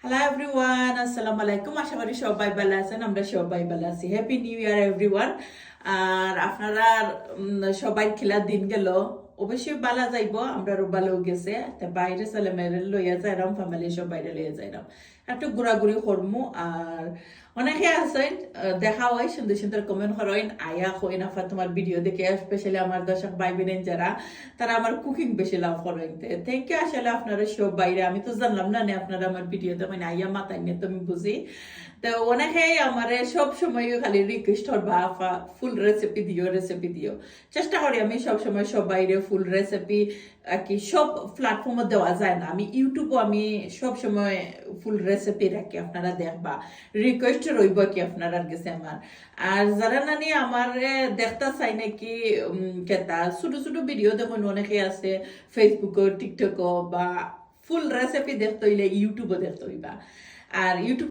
Hello everyone, আসসালামু আলাইকুম। আশা করি সবাই ভালো আছেন, আমরা সবাই ভালো আছি। Happy new year everyone. আর আপনারা সবাই খেলার দিন গেল অবশ্যই ভালো যাইব, আমরাও ভালো গেছে। বাইরে ছেলে মেয়েরে লইয়া যাইরাম, ফ্যামিলি সব বাইরে লইয়া যাইরাম, একটু ঘোরাঘুরি করমু। আর অনেকে আছেন দেখা হয়, সুন্দর সুন্দর কমেন্ট করেন, আয়া হইন আফা তোমার ভিডিও দেখে, স্পেশালি আমার দর্শক ভাই বোনেন যারা, তারা আমার কুকিং বেশি লাভ করেন। Thank you. আসলে আপনারা সব বাইরে, আমি তো জানলাম না আপনারা আমার ভিডিওতে মানে আইয়া মাতাই নিয়ে, তুমি বুঝি। তো অনেকেই আমার সব সময় খালি রিকোয়েস্ট করবা আফা ফুল রেসিপি দিও। চেষ্টা করি আমি সব সময় সব বাইরে ফুল রেসিপি কি সব প্ল্যাটফর্মে দেওয়া যায় না। আমি ইউটিউবও আমি সব সময় ফুল রেসিপি রাখি, আপনারা দেখবা। রিকোয়েস্ট রইব কি আপনারা গেছে আমার। আর যারা নানি আমার দেখতে চাই নাকি কেতা ছোট ছোট ভিডিও দেখুন, অনেকে আছে ফেসবুকও টিকটকও, বা ফুল রেসিপি দেখতে হইলে ইউটিউবও দেখতে হইবা। আর ইউটিউব